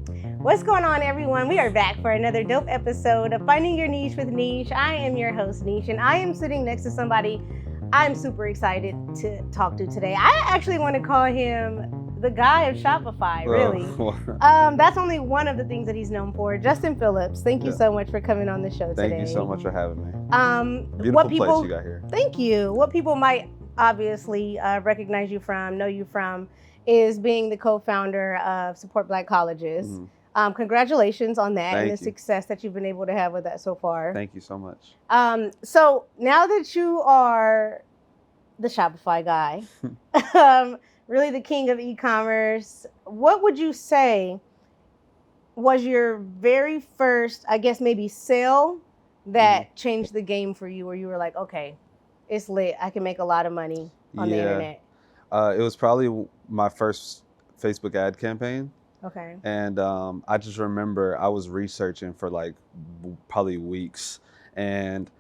What's going on, everyone? We are back for another dope episode of Finding Your Niche with Niche. I am your host, Niche, and I am sitting next to somebody I'm super excited to talk to today. I actually want to call him the guy of Shopify, really. That's only one of the things that he's known for. Justin Phillips, thank you so much for coming on the show today. Thank you so much for having me. Beautiful place you got here. Thank you. What people might obviously recognize you from, know you from, is being the co-founder of Support Black Colleges. Mm-hmm. Congratulations on that and the success that you've been able to have with that so far. Thank you so much. So now that you are the Shopify guy, really the king of e-commerce, what would you say was your very first, I guess maybe sale that changed the game for you, where you were like, okay, it's lit, I can make a lot of money on the internet? It was probably my first Facebook ad campaign. Okay. And I just remember I was researching for like probably weeks, and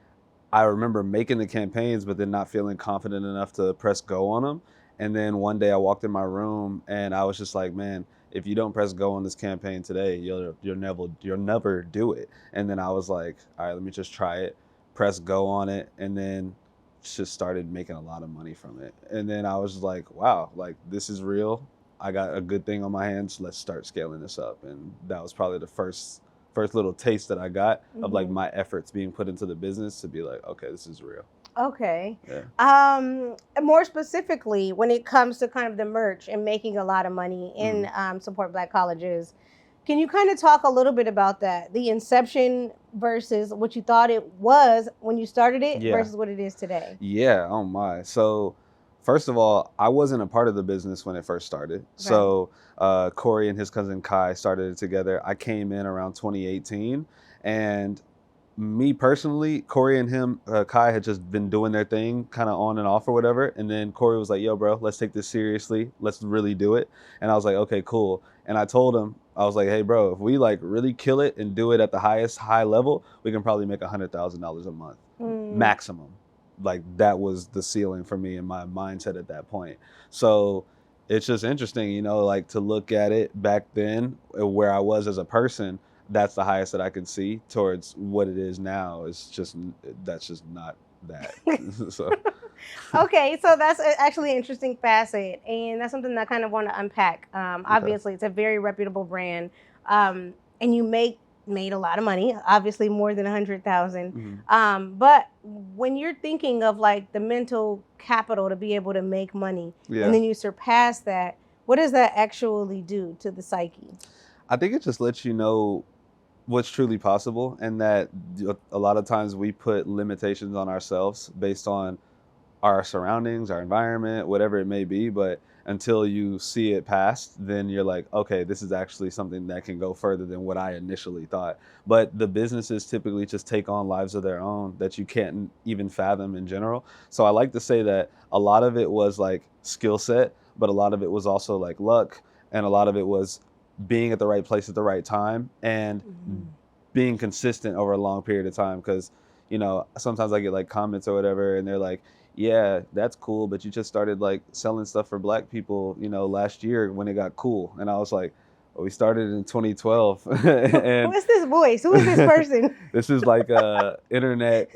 I remember making the campaigns, but then not feeling confident enough to press go on them. And then one day I walked in my room and I was just like, man, if you don't press go on this campaign today, you'll never do it. And then I was like, all right, let me just try it, press go on it, and then just started making a lot of money from it. And then I was like, wow, like this is real. I got a good thing on my hands. Let's start scaling this up. And that was probably the first little taste that I got of like my efforts being put into the business to be like, okay, this is real. Okay. Yeah. More specifically, when it comes to kind of the merch and making a lot of money in Support Black Colleges, can you kind of talk a little bit about that? The inception versus what you thought it was when you started it versus what it is today? Yeah. Oh my. So first of all, I wasn't a part of the business when it first started. Okay. So Corey and his cousin Kai started it together. I came in around 2018, and me personally, Corey and him, Kai had just been doing their thing kind of on and off or whatever. And then Corey was like, yo, bro, let's take this seriously. Let's really do it. And I was like, okay, cool. And I told him, I was like, hey, bro, if we like really kill it and do it at the high level, we can probably make $100,000 a month maximum. Like that was the ceiling for me and my mindset at that point. So it's just interesting, you know, like to look at it back then where I was as a person, that's the highest that I could see towards what it is now. That's just not that. So. Okay, so that's actually an interesting facet, and that's something that I kind of want to unpack. Obviously, it's a very reputable brand, and you made a lot of money, obviously more than 100,000. But when you're thinking of like the mental capital to be able to make money, and then you surpass that, what does that actually do to the psyche? I think it just lets you know what's truly possible, and that a lot of times we put limitations on ourselves based on our surroundings, our environment, whatever it may be. But until you see it past, then you're like, okay, this is actually something that can go further than what I initially thought. But the businesses typically just take on lives of their own that you can't even fathom in general. So I like to say that a lot of it was like skill set, but a lot of it was also like luck, and a lot of it was being at the right place at the right time and being consistent over a long period of time. Because, you know, sometimes I get like comments or whatever, and they're like, yeah, that's cool, but you just started like selling stuff for Black people, you know, last year when it got cool. And I was like, well, we started in 2012. And who is this voice? Who is this person? This is like a internet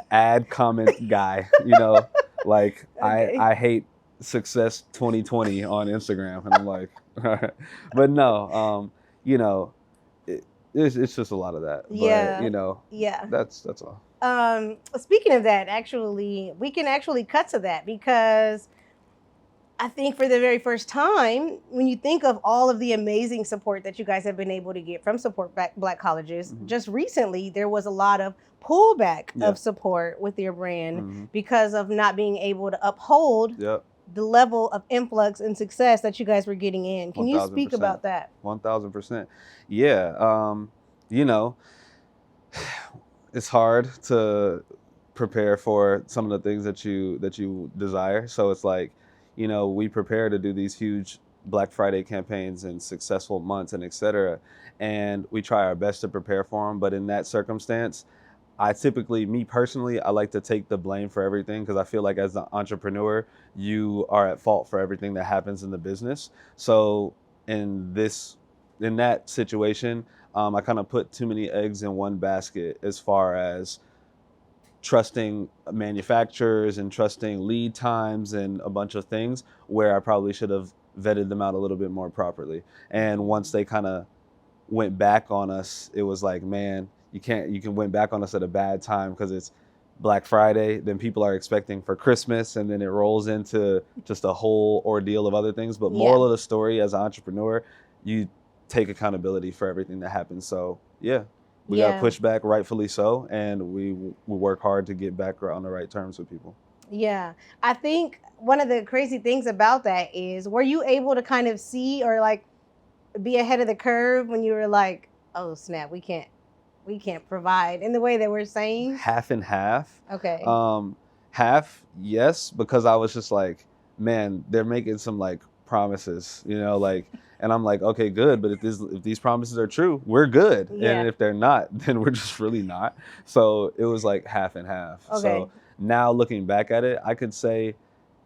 ad comment guy, you know, like okay. I hate success 2020 on Instagram. And I'm like, but no, you know, it's just a lot of that. Yeah. But, you know, that's all. Speaking of that, actually, we can actually cut to that, because I think for the very first time, when you think of all of the amazing support that you guys have been able to get from Support Black Colleges, just recently there was a lot of pullback of support with your brand because of not being able to uphold the level of influx and success that you guys were getting in. Can you speak about that? 1,000%. Yeah. You know, it's hard to prepare for some of the things that you desire. So it's like, you know, we prepare to do these huge Black Friday campaigns and successful months and et cetera. And we try our best to prepare for them. But in that circumstance, I typically, me personally, I like to take the blame for everything, because I feel like as an entrepreneur, you are at fault for everything that happens in the business. So in this in that situation, I kind of put too many eggs in one basket as far as trusting manufacturers and trusting lead times and a bunch of things where I probably should have vetted them out a little bit more properly. And once they kind of went back on us, it was like, man, you can went back on us at a bad time because it's Black Friday, then people are expecting for Christmas, and then it rolls into just a whole ordeal of other things. But Yeah. moral of the story, as an entrepreneur, you take accountability for everything that happens. So yeah, we got Yeah. pushed back, rightfully so, and we work hard to get back on the right terms with people. Yeah. I think one of the crazy things about that is, were you able to kind of see or like be ahead of the curve when you were like, oh snap, we can't provide in the way that we're saying? Half and half. Okay. Half, yes, because I was just like, man, they're making some like promises, like, and I'm like, okay, good, but if these promises are true, we're good, Yeah. and if they're not, then we're just really not. So it was like half and half. Okay. So now looking back at it, I could say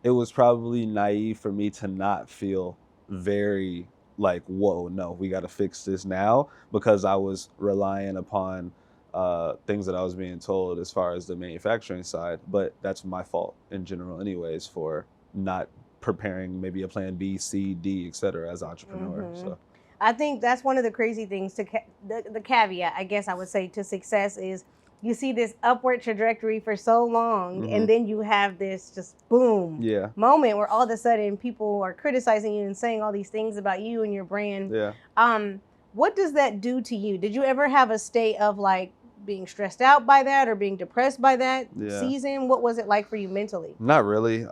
it was probably naive for me to not feel very like, whoa, no, we got to fix this now, because I was relying upon things that I was being told as far as the manufacturing side. But that's my fault in general anyways for not preparing maybe a plan B, C, D, et cetera, as an entrepreneur. So I think that's one of the crazy things to the caveat, I guess I would say, to success is you see this upward trajectory for so long, and then you have this just boom moment where all of a sudden people are criticizing you and saying all these things about you and your brand. What does that do to you? Did you ever have a state of like being stressed out by that or being depressed by that season? What was it like for you mentally? Not really.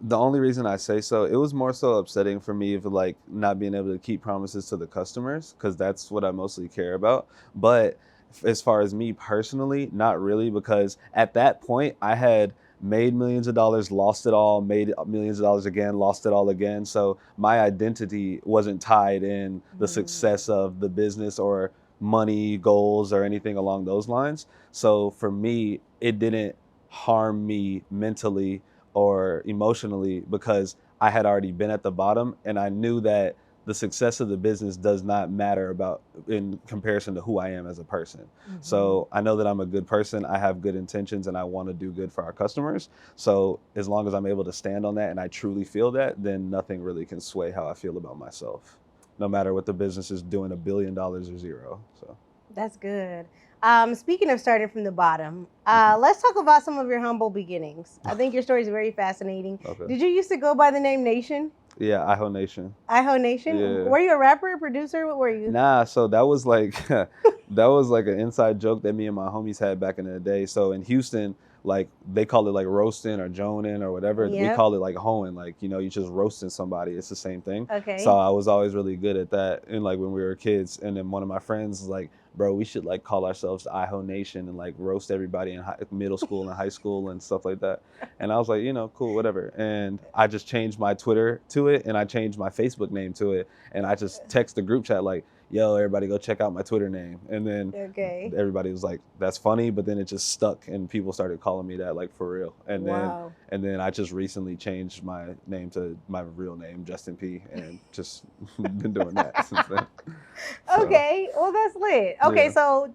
The only reason I say so, it was more so upsetting for me of like not being able to keep promises to the customers, because that's what I mostly care about. But as far as me personally, not really, because at that point I had made millions of dollars, lost it all, made millions of dollars again, lost it all again. So my identity wasn't tied in the success of the business or money goals or anything along those lines. So for me, it didn't harm me mentally or emotionally, because I had already been at the bottom, and I knew that the success of the business does not matter about in comparison to who I am as a person. So I know that I'm a good person, I have good intentions, and I want to do good for our customers. So as long as I'm able to stand on that and I truly feel that, then nothing really can sway how I feel about myself, no matter what the business is doing, $1 billion or zero. So that's good. Speaking of starting from the bottom, let's talk about some of your humble beginnings. I think your story is very fascinating. Okay. Did you used to go by the name Nation? Yeah, Iho Nation. Iho Nation? Yeah. Were you a rapper, a producer? What were you? Nah, so that was like that was like an inside joke that me and my homies had back in the day. So in Houston, like they call it like roasting or joning or whatever. We call it like hoeing, like, you just roasting somebody. It's the same thing. Okay. So I was always really good at that, and like when we were kids. And then one of my friends was like, bro, we should like call ourselves the Iho Nation and like roast everybody in middle school and high school and stuff like that. And I was like, cool, whatever. And I just changed my Twitter to it, and I changed my Facebook name to it, and I just text the group chat like, yo, everybody go check out my Twitter name. And then everybody was like, that's funny, but then it just stuck, and people started calling me that like for real. And then I just recently changed my name to my real name, Justin P, and just been doing that since then. So, okay, well that's lit. Okay, so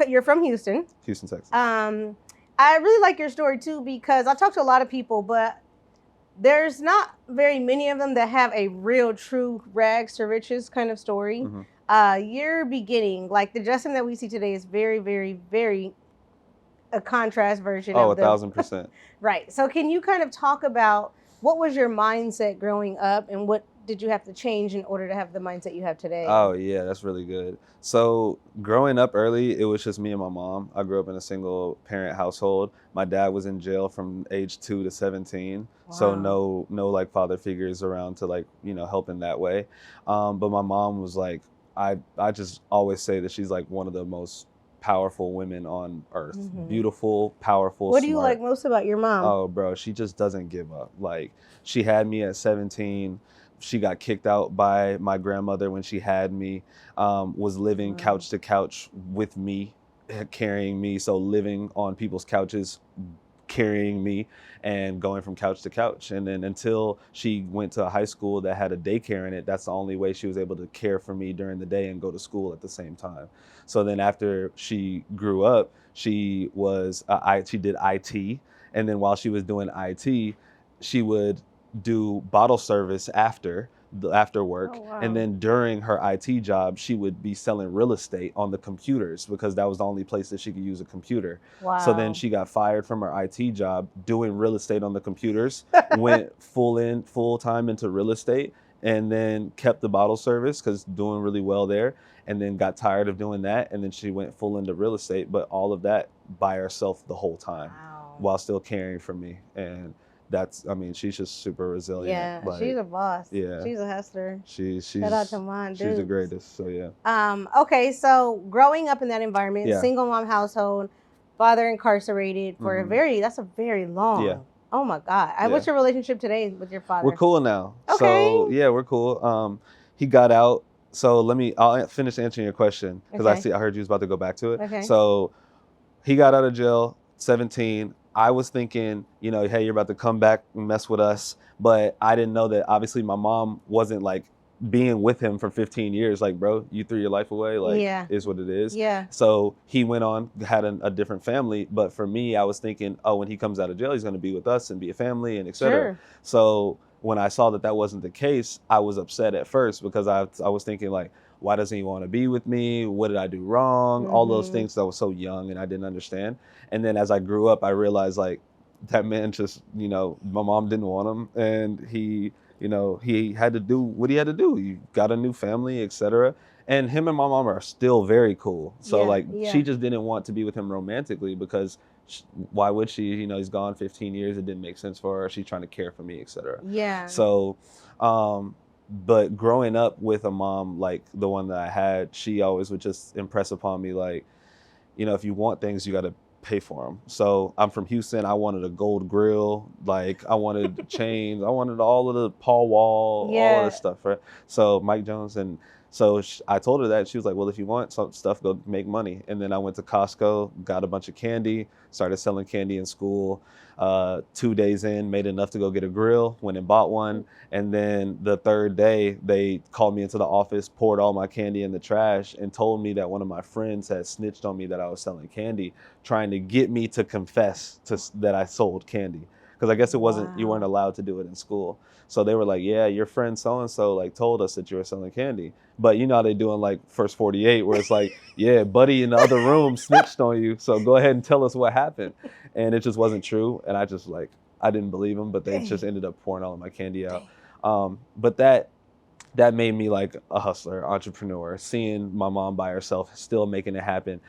you're from Houston, Texas. I really like your story too, because I talk to a lot of people, but there's not very many of them that have a real true rags to riches kind of story. Your beginning, like the Justin that we see today, is very, very, very a contrast version of 1,000%. Right. So can you kind of talk about what was your mindset growing up, and what did you have to change in order to have the mindset you have today? Oh yeah, that's really good. So growing up early, it was just me and my mom. I grew up in a single parent household. My dad was in jail from age 2 to 17. Wow. So no like father figures around to like, help in that way. But my mom was like, I just always say that she's like one of the most powerful women on earth. Beautiful, powerful, What do you like most about your mom? Oh, bro, she just doesn't give up. Like, she had me at 17. She got kicked out by my grandmother when she had me, was living couch to couch with me, carrying me. So living on people's couches, carrying me and going from couch to couch. And then until she went to a high school that had a daycare in it, that's the only way she was able to care for me during the day and go to school at the same time. So then after she grew up, she did IT. And then while she was doing IT, she would do bottle service after work. Oh, wow. And then during her IT job, she would be selling real estate on the computers because that was the only place that she could use a computer. Wow. So then she got fired from her IT job doing real estate on the computers, went full time into real estate, and then kept the bottle service because doing really well there, and then got tired of doing that, and then she went full into real estate, but all of that by herself the whole time. Wow. While still caring for me. And she's just super resilient. Yeah, she's a boss. Yeah. She's a hustler. She's Shout out to mine, dude. She's the greatest, so yeah. Okay, so growing up in that environment, Yeah. single mom household, father incarcerated for that's a very long. Yeah. Oh my God. What's your relationship today with your father? We're cool now. Okay. So yeah, we're cool. He got out. So I'll finish answering your question because Okay. I heard you was about to go back to it. Okay. So he got out of jail, 17. I was thinking, hey, you're about to come back and mess with us. But I didn't know that obviously my mom wasn't like being with him for 15 years. Like, bro, you threw your life away. Like, is what it is. Yeah. So he went on, had a different family. But for me, I was thinking, oh, when he comes out of jail, he's going to be with us and be a family and et cetera. Sure. So when I saw that wasn't the case, I was upset at first because I was thinking like, why doesn't he want to be with me? What did I do wrong? All those things. I was so young and I didn't understand. And then as I grew up, I realized like that man just, my mom didn't want him, and he had to do what he had to do. He got a new family, etc. And him and my mom are still very cool. So she just didn't want to be with him romantically because why would she? He's gone 15 years. It didn't make sense for her. She's trying to care for me, etc. Yeah. So, but growing up with a mom like the one that I had, she always would just impress upon me like, if you want things, you got to pay for them. So I'm from Houston. I wanted a gold grill. Like I wanted chains. I wanted all of the Paul Wall, all of this stuff, right? So Mike Jones. And so I told her that. She was like, well, if you want some stuff, go make money. And then I went to Costco, got a bunch of candy, started selling candy in school. 2 days in, made enough to go get a grill, went and bought one. And then the third day, they called me into the office, poured all my candy in the trash, and told me that one of my friends had snitched on me that I was selling candy, trying to get me to confess that I sold candy. Because I guess it wasn't, you weren't allowed to do it in school. So they were like, yeah, your friend so-and-so like told us that you were selling candy. But you know how they do in like First 48 where it's like, yeah, buddy in the other room snitched on you. So go ahead and tell us what happened. And it just wasn't true. And I just I didn't believe them, but they just ended up pouring all of my candy out. But that made me like a hustler, entrepreneur, seeing my mom by herself, still making it happen.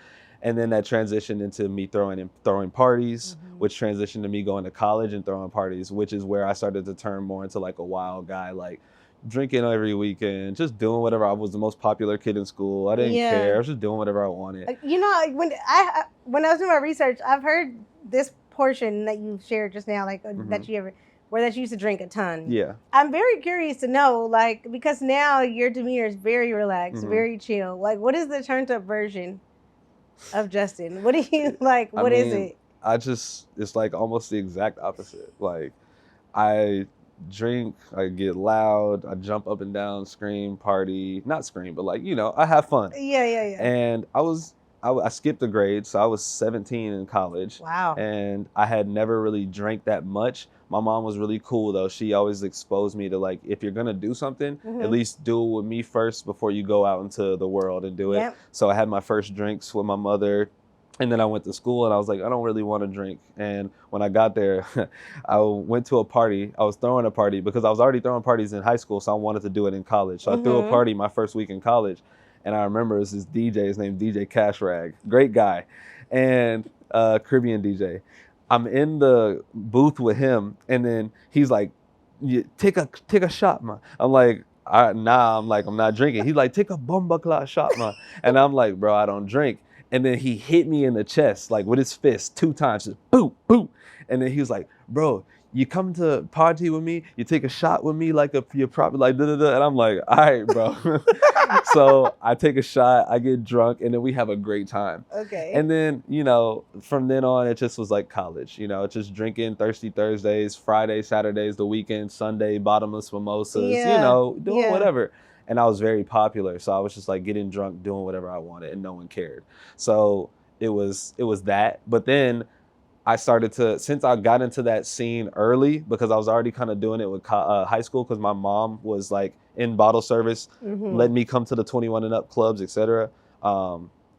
And then that transitioned into me throwing parties, which transitioned to me going to college and throwing parties, which is where I started to turn more into like a wild guy, like drinking every weekend, just doing whatever. I was the most popular kid in school. I didn't care. I was just doing whatever I wanted. When I was doing my research, I've heard this portion that you shared just now, like that you used to drink a ton. Yeah. I'm very curious to know, like, because now your demeanor is very relaxed, very chill. Like, what is the turned up version of Justin? What do you like? What is it? It's like almost the exact opposite. Like, I drink, I get loud, I jump up and down, scream, party, not scream, but like, I have fun. Yeah. And I skipped a grade, so I was 17 in college. Wow. And I had never really drank that much. My mom was really cool though. She always exposed me to like, if you're gonna do something, at least do it with me first before you go out into the world and do it. Yep. So I had my first drinks with my mother. And then I went to school and I was like, I don't really want to drink. And when I got there, I went to a party. I was throwing a party because I was already throwing parties in high school, so I wanted to do it in college. So I threw a party my first week in college. And I remember it was this DJ, his name DJ Cash Rag, great guy, and Caribbean DJ. I'm in the booth with him, and then he's like, take a shot, man. I'm like, nah, I'm not drinking. He's like, take a bomba clot shot, man. And I'm like, bro, I don't drink. And then he hit me in the chest, like with his fist 2 times, just boop, boop. And then he was like, bro, you come to party with me, you take a shot with me like you're probably like da-da-da. And I'm like, all right, bro. So I take a shot, I get drunk, and then we have a great time. Okay. And then, from then on, it just was like college. It's just drinking Thirsty Thursdays, Fridays, Saturdays, the weekend, Sunday, bottomless mimosas, doing whatever. And I was very popular. So I was just like getting drunk, doing whatever I wanted, and no one cared. So it was that. But then I started since I got into that scene early, because I was already kind of doing it with high school, because my mom was like in bottle service, let me come to the 21 and up clubs, etc.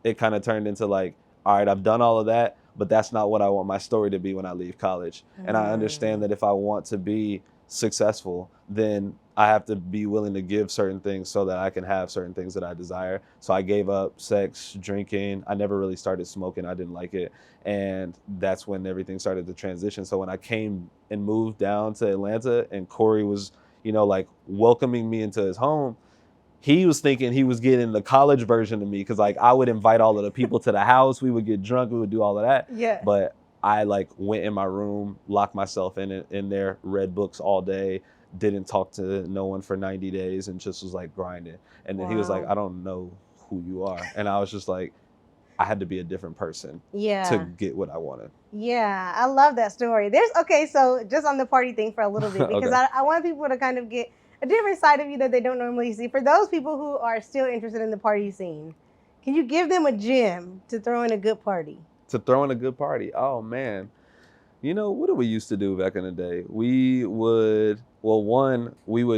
It kind of turned into like, all right, I've done all of that, but that's not what I want my story to be when I leave college. And I understand that if I want to be successful, then I have to be willing to give certain things so that I can have certain things that I desire. So I gave up sex, drinking. I never really started smoking. I didn't like it. And that's when everything started to transition. So when I came and moved down to Atlanta and Corey was, like welcoming me into his home, he was thinking he was getting the college version of me, because like I would invite all of the people to the house. We would get drunk. We would do all of that. Yeah. But I like went in my room, locked myself in there, read books all day, didn't talk to no one for 90 days, and just was like grinding. And then he was like, I don't know who you are. And I was just like, I had to be a different person to get what I wanted. Yeah, I love that story. So just on the party thing for a little bit, because Okay. I want people to kind of get a different side of you that they don't normally see. For those people who are still interested in the party scene, can you give them a gem to throw in a good party? To throw in a good party? Oh, man. What did we used to do back in the day? We would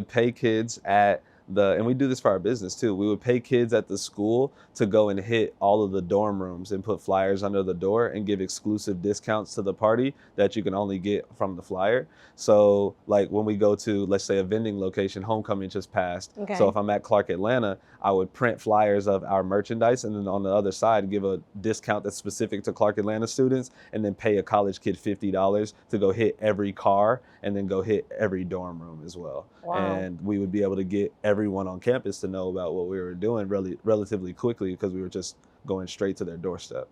pay kids and we do this for our business too. We would pay kids at the school to go and hit all of the dorm rooms and put flyers under the door and give exclusive discounts to the party that you can only get from the flyer. So like when we go to, let's say, a vending location, homecoming just passed. Okay. So if I'm at Clark Atlanta, I would print flyers of our merchandise, and then on the other side, give a discount that's specific to Clark Atlanta students, and then pay a college kid $50 to go hit every car and then go hit every dorm room as well. Wow. And we would be able to get everyone on campus to know about what we were doing relatively quickly, because we were just going straight to their doorstep.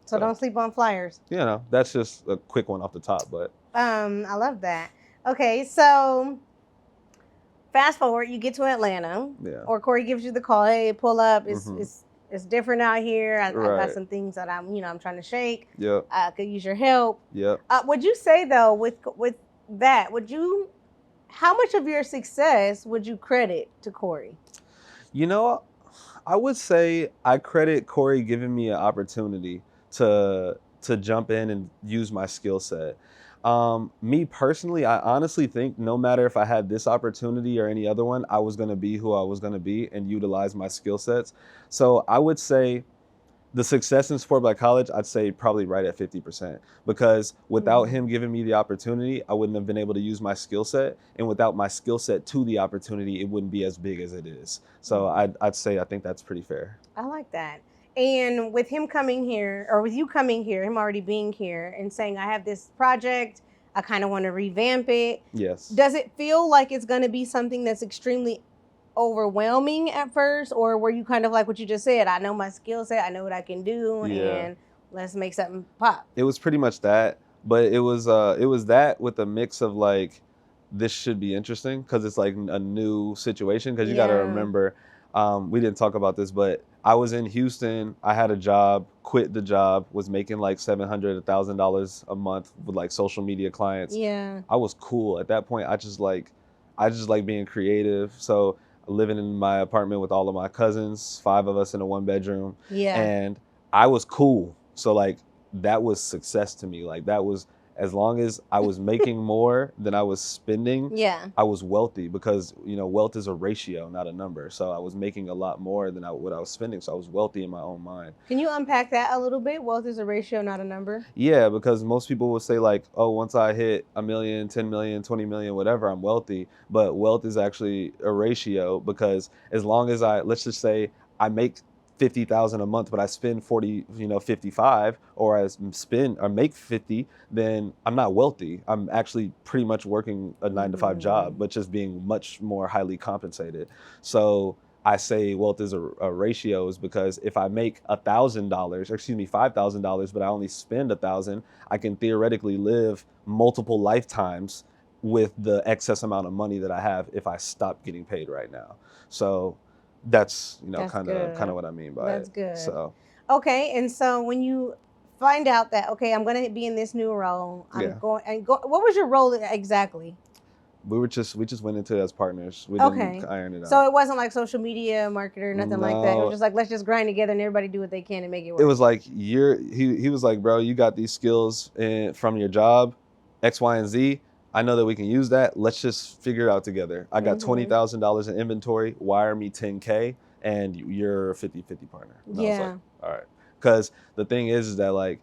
So don't sleep on flyers. That's just a quick one off the top, but I love that. Okay, so fast forward, you get to Atlanta, or Corey gives you the call. Hey, pull up. It's different out here. I've got some things that I'm trying to shake. Yep. I could use your help. Yep. Would you say though, with that, how much of your success would you credit to Corey? I would say I credit Corey giving me an opportunity to jump in and use my skill set. Me personally, I honestly think no matter if I had this opportunity or any other one, I was going to be who I was going to be and utilize my skill sets. So I would say the success in Sport Black College, I'd say probably right at 50%, because without him giving me the opportunity, I wouldn't have been able to use my skill set. And without my skill set to the opportunity, it wouldn't be as big as it is. So I'd say I think that's pretty fair. I like that. And with him coming here, or with you coming here, him already being here and saying, I have this project, I kind of want to revamp it. Yes. Does it feel like it's going to be something that's extremely overwhelming at first, or were you kind of like what you just said, I know my skill set, I know what I can do, and let's make something pop? It was pretty much that, but it was that with a mix of like, this should be interesting because it's like a new situation, because you got to remember, we didn't talk about this, but I was in Houston, I had a job, quit the job, was making like $700, $1,000 a month with like social media clients. I was cool at that point. I just like being creative. So living in my apartment with all of my cousins, 5 of us in a 1-bedroom. And I was cool. So like that was success to me. Like that was, as long as I was making more than I was spending, I was wealthy, because wealth is a ratio, not a number. So I was making a lot more than what I was spending. So I was wealthy in my own mind. Can you unpack that a little bit? Wealth is a ratio, not a number. Yeah, because most people would say like, oh, once I hit $1 million, 10 million, 20 million, whatever, I'm wealthy. But wealth is actually a ratio, because as long as let's just say I make $50,000 a month, but I spend 40, 55, or I spend or make 50, then I'm not wealthy. I'm actually pretty much working a 9-to-5 job, but just being much more highly compensated. So I say wealth is a ratio is because if I make $1,000, or excuse me, $5,000, but I only spend 1,000, I can theoretically live multiple lifetimes with the excess amount of money that I have if I stop getting paid right now. So that's, That's kind of good. what I mean by That's it. good. So Okay, and so when you find out that, okay, I'm going to be in this new role, yeah, what was your role exactly? we just went into it as partners. We Okay. didn't iron it So out. it wasn't like social media marketer, nothing like that. It was No, just like, let's just grind together and everybody do what they can to make it work. it was like he was like, bro, you got these skills from your job, X, Y, and Z. I know that we can use that. Let's just figure it out together. I got $20,000 in inventory. Wire me 10K, and you're a 50-50 partner. And I was like, all right. Because the thing is that like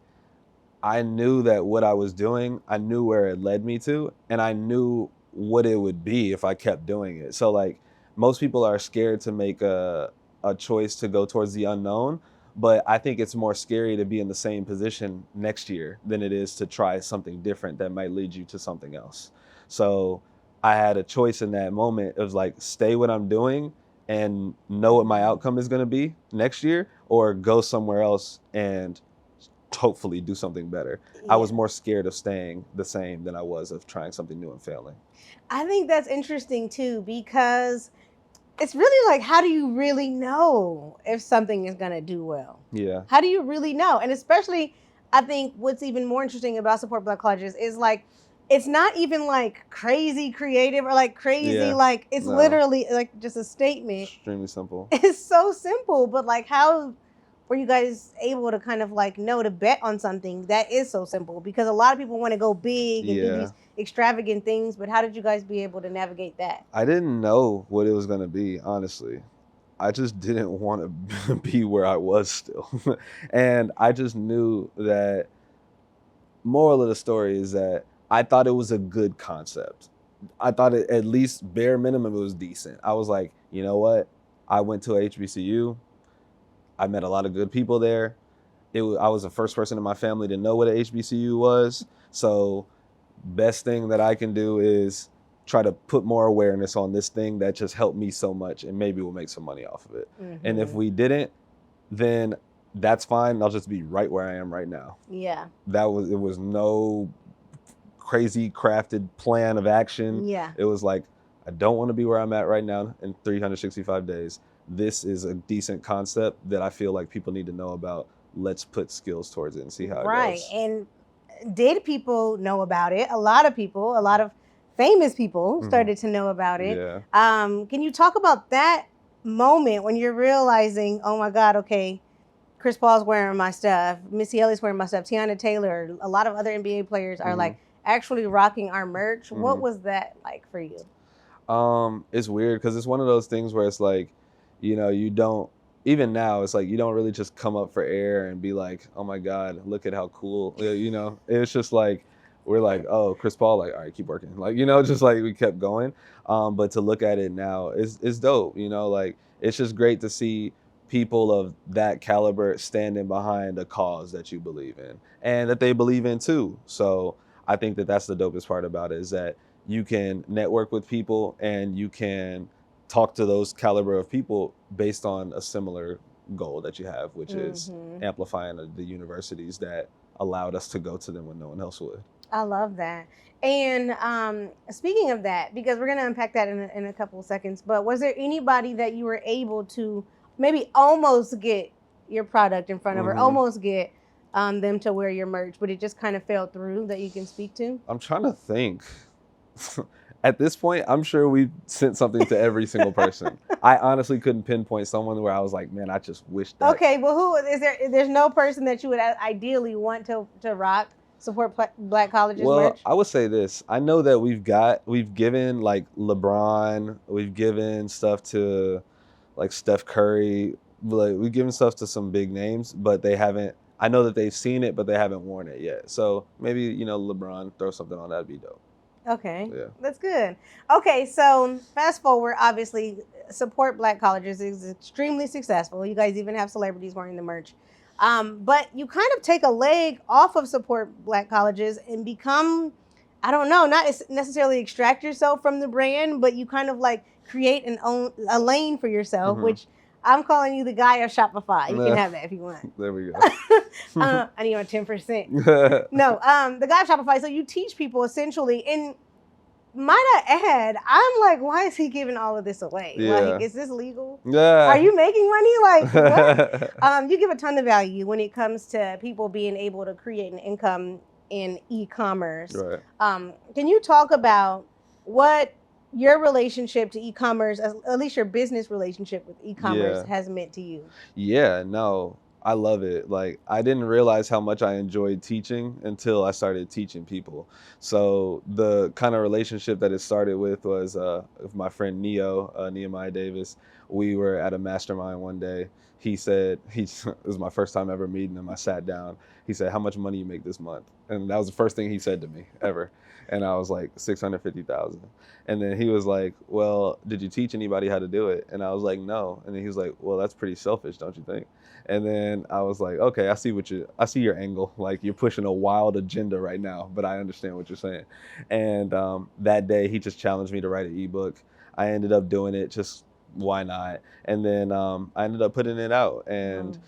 I knew that what I was doing, I knew where it led me to, and I knew what it would be if I kept doing it. So like most people are scared to make a choice to go towards the unknown, but I think it's more scary to be in the same position next year than it is to try something different that might lead you to something else. So I had a choice in that moment. It was like stay what I'm doing and know what my outcome is going to be next year, or go somewhere else and hopefully do something better. I was more scared of staying the same than I was of trying something new and failing. I think that's interesting too, because it's really like, how do you really know if something is going to do well? Yeah. How do you really know? And especially, I think what's even more interesting about Support Black Colleges is like, it's not even like crazy creative or like crazy, like it's literally like just a statement. Extremely simple. It's so simple, but like how were you guys able to kind of like know to bet on something that is so simple? Because a lot of people want to go big and do these extravagant things, but how did you guys be able to navigate that? I didn't know what it was going to be, honestly. I just didn't want to be where I was still. And I just knew that, moral of the story is that I thought it was a good concept. I thought it, at least bare minimum, it was decent. I was like, you know what? I went to HBCU. I met a lot of good people there. I was the first person in my family to know what an HBCU was. So best thing that I can do is try to put more awareness on this thing that just helped me so much, and maybe we'll make some money off of it. And if we didn't, then that's fine. I'll just be right where I am right now. Yeah. It was no crazy crafted plan of action. Yeah. It was like, I don't want to be where I'm at right now in 365 days. This is a decent concept that I feel like people need to know about. Let's put skills towards it and see how it goes. Right. And did people know about it? A lot of people, a lot of famous people started to know about it. Yeah. Can you talk about that moment when you're realizing, oh my God, okay, Chris Paul's wearing my stuff, Missy Elliott's wearing my stuff, Tiana Taylor, a lot of other NBA players are like actually rocking our merch. What was that like for you? It's weird because it's one of those things where it's like, you don't, even now, it's like you don't really just come up for air and be like, oh my God, look at how cool, it's just like, we're like, oh, Chris Paul, like, all right, keep working. Like, just like we kept going. But to look at it now, it's dope, like it's just great to see people of that caliber standing behind a cause that you believe in and that they believe in too. So I think that that's the dopest part about it, is that you can network with people and you can talk to those caliber of people based on a similar goal that you have, which is amplifying the universities that allowed us to go to them when no one else would. I love that. And speaking of that, because we're going to unpack that in a couple of seconds, but was there anybody that you were able to maybe almost get your product in front of, or almost get them to wear your merch, but it just kind of fell through, that you can speak to? I'm trying to think. At this point, I'm sure we sent something to every single person. I honestly couldn't pinpoint someone where I was like, man, I just wish that. Okay, well, who is there? There's no person that you would ideally want to rock Support Black Colleges merch? I would say this. I know that we've given like LeBron, we've given stuff to like Steph Curry, like we've given stuff to some big names, but they haven't. I know that they've seen it, but they haven't worn it yet. So maybe, LeBron, throw something on, that'd be dope. Okay, yeah, that's good. Okay, so fast forward, obviously, Support Black Colleges is extremely successful. You guys even have celebrities wearing the merch. But you kind of take a leg off of Support Black Colleges and become I don't know, not necessarily extract yourself from the brand, but you kind of like create a lane for yourself, which I'm calling you the guy of Shopify. You can have that if you want. There we go. I need my 10%. No, the guy of Shopify. So you teach people essentially, and might I add, I'm like, why is he giving all of this away? Yeah. Like, is this legal? Yeah. Are you making money? Like, what? You give a ton of value when it comes to people being able to create an income in e-commerce. Right. Can you talk about what your relationship to e-commerce, at least your business relationship with e-commerce, has meant to you? Yeah, no, I love it. Like, I didn't realize how much I enjoyed teaching until I started teaching people. So the kind of relationship that it started with was with my friend Nehemiah Davis. We were at a mastermind one day. He said, it was my first time ever meeting him. I sat down. He said, "How much money you make this month?" And that was the first thing he said to me ever. And I was like, 650,000. And then he was like, "Well, did you teach anybody how to do it?" And I was like, "No." And then he was like, "Well, that's pretty selfish, don't you think?" And then I was like, "Okay, I see your angle. Like, you're pushing a wild agenda right now, but I understand what you're saying." And that day he just challenged me to write an ebook. I ended up doing it, just why not? And then I ended up putting it out and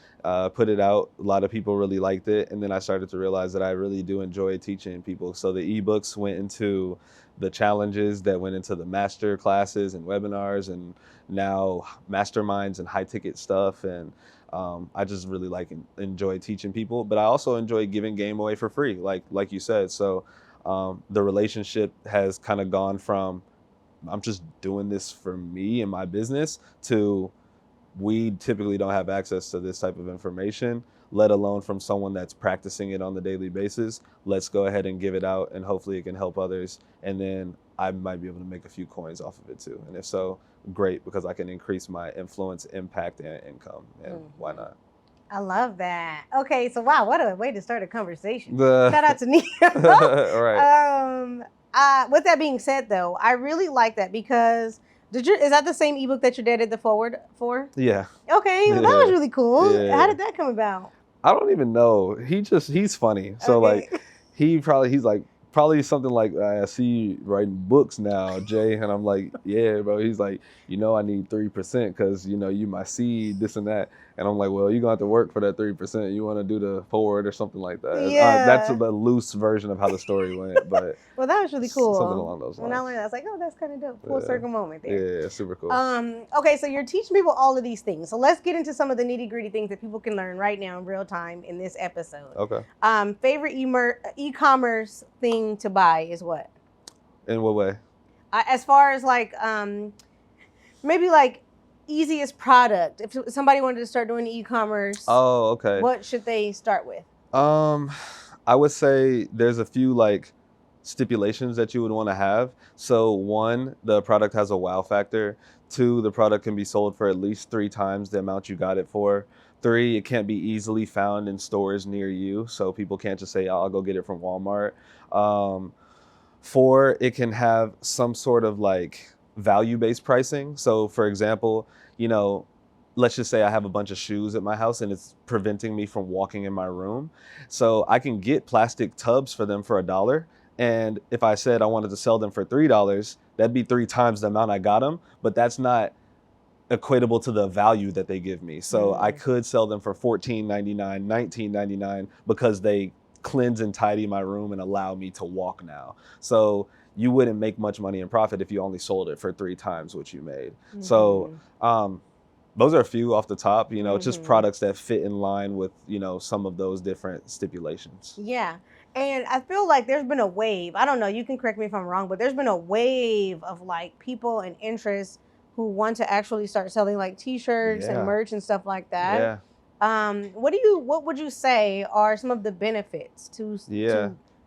put it out. A lot of people really liked it. And then I started to realize that I really do enjoy teaching people. So the ebooks went into the challenges that went into the master classes and webinars, and now masterminds and high ticket stuff. And I just really enjoy teaching people, but I also enjoy giving game away for free, like you said. So the relationship has kind of gone from, I'm just doing this for me and my business, to we typically don't have access to this type of information, let alone from someone that's practicing it on the daily basis. Let's go ahead and give it out, and hopefully it can help others. And then I might be able to make a few coins off of it too. And if so, great, because I can increase my influence, impact, and income. And why not? I love that. Okay, so wow, what a way to start a conversation. Shout out to Nia. All right. With that being said, though, I really like that because is that the same ebook that your dad did the forward for? Yeah. Okay, well, that was really cool. Yeah. How did that come about? I don't even know. He's funny. So like, he's probably something like, "I see you writing books now, Jay." And I'm like, "Yeah, bro." He's like, "I need 3% because, you my seed, this and that." And I'm like, "Well, you're going to have to work for that 3%. You want to do the forward or something like that." Yeah. That's the loose version of how the story went. But well, that was really cool. Something along those lines. When I learned that, I was like, "Oh, that's kind of dope." Full circle moment there. Yeah, super cool. Okay, so you're teaching people all of these things. So let's get into some of the nitty-gritty things that people can learn right now in real time in this episode. Okay. Favorite e-commerce thing to buy is what? In what way? As far as like maybe like easiest product. If somebody wanted to start doing e-commerce, okay. What should they start with? I would say there's a few like stipulations that you would want to have. So 1, the product has a wow factor. 2, the product can be sold for at least 3 times the amount you got it for. 3, it can't be easily found in stores near you, so people can't just say, "Oh, I'll go get it from Walmart." 4, it can have some sort of like value-based pricing. So for example, let's just say I have a bunch of shoes at my house and it's preventing me from walking in my room. So I can get plastic tubs for them for $1. And if I said I wanted to sell them for $3, that'd be 3 times the amount I got them, but that's not equatable to the value that they give me. So I could sell them for $14.99, $19.99 because they cleanse and tidy my room and allow me to walk now. So you wouldn't make much money in profit if you only sold it for 3 times what you made. So those are a few off the top, just products that fit in line with, some of those different stipulations. Yeah. And I feel like there's been a wave. I don't know, you can correct me if I'm wrong, but there's been a wave of like people and interests who want to actually start selling like t-shirts and merch and stuff like that. Yeah. What would you say are some of the benefits to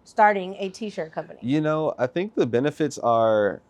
starting a t-shirt company? I think the benefits are,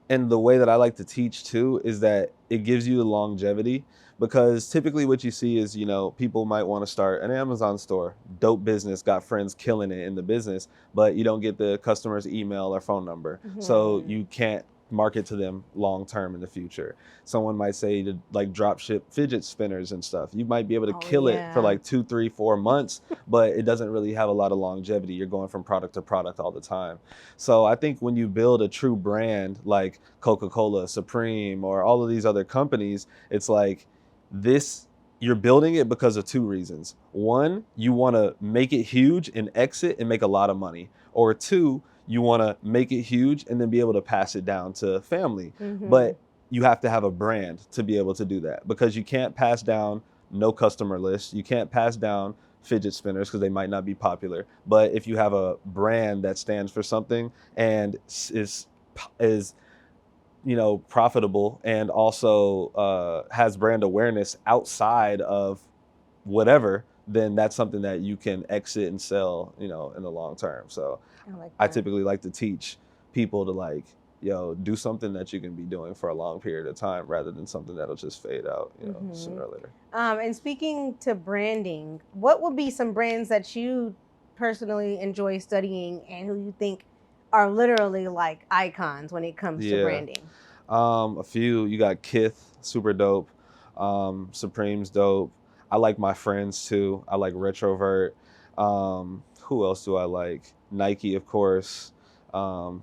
and the way that I like to teach too, is that it gives you longevity, because typically what you see is, people might want to start an Amazon store, dope business, got friends killing it in the business, but you don't get the customer's email or phone number. So you can't market to them long term in the future. Someone might say to like drop ship fidget spinners and stuff. You might be able to Oh, kill it for yeah. like 2, 3, 4 months, but it doesn't really have a lot of longevity. You're going from product to product all the time. So I think when you build a true brand like Coca-Cola, Supreme, or all of these other companies, it's like this, you're building it because of two reasons. One, you want to make it huge and exit and make a lot of money. Or two, you want to make it huge and then be able to pass it down to family. But you have to have a brand to be able to do that, because you can't pass down no customer list. You can't pass down fidget spinners because they might not be popular. But if you have a brand that stands for something and is profitable and also has brand awareness outside of whatever, then that's something that you can exit and sell, in the long term. So I like I that. typically like to teach people to like, do something that you can be doing for a long period of time rather than something that'll just fade out, sooner or later. And speaking to branding, what would be some brands that you personally enjoy studying and who you think are literally like icons when it comes to Yeah. branding? A few. You got Kith, super dope. Supreme's dope. I like My Friends too. I like Retrovert. Who else do I like? Nike, of course. Depend.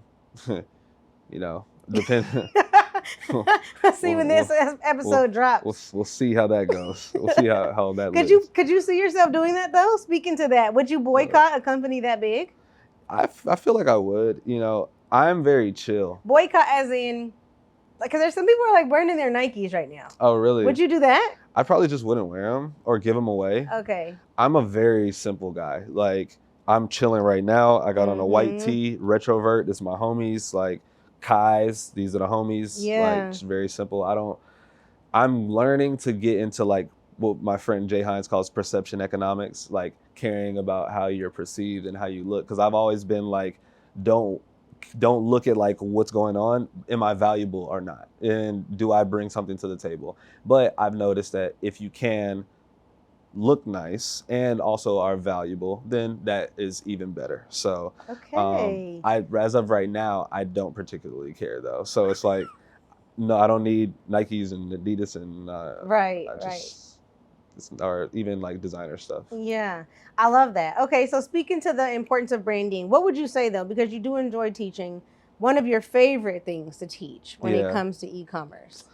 See when this episode drops. We'll see how that goes. We'll see how that Could lives. you see yourself doing that though? Speaking to that, would you boycott a company that big? I feel like I would. I'm very chill. Boycott as in, like, because there's some people who are like burning their Nikes right now. Oh, really? Would you do that? I probably just wouldn't wear them or give them away. Okay. I'm a very simple guy. Like, I'm chilling right now. I got on a white tee, Retrovert. This is my homies. Like, Kai's, these are the homies. Yeah. Like, just very simple. I'm learning to get into like what my friend Jay Hines calls perception economics, like caring about how you're perceived and how you look. Because I've always been like, don't look at like what's going on. Am I valuable or not? And do I bring something to the table? But I've noticed that if you can look nice and also are valuable, then that is even better. So Okay. as of right now, I don't particularly care though. So it's like, no, I don't need Nikes and Adidas and right. or even like designer stuff. Yeah, I love that. Okay, so speaking to the importance of branding, what would you say though, because you do enjoy teaching, one of your favorite things to teach when it comes to e-commerce?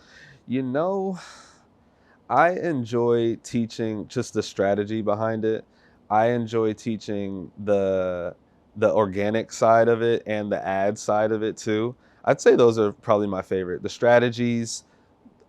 I enjoy teaching just the strategy behind it. I enjoy teaching the organic side of it and the ad side of it too. I'd say those are probably my favorite. The strategies,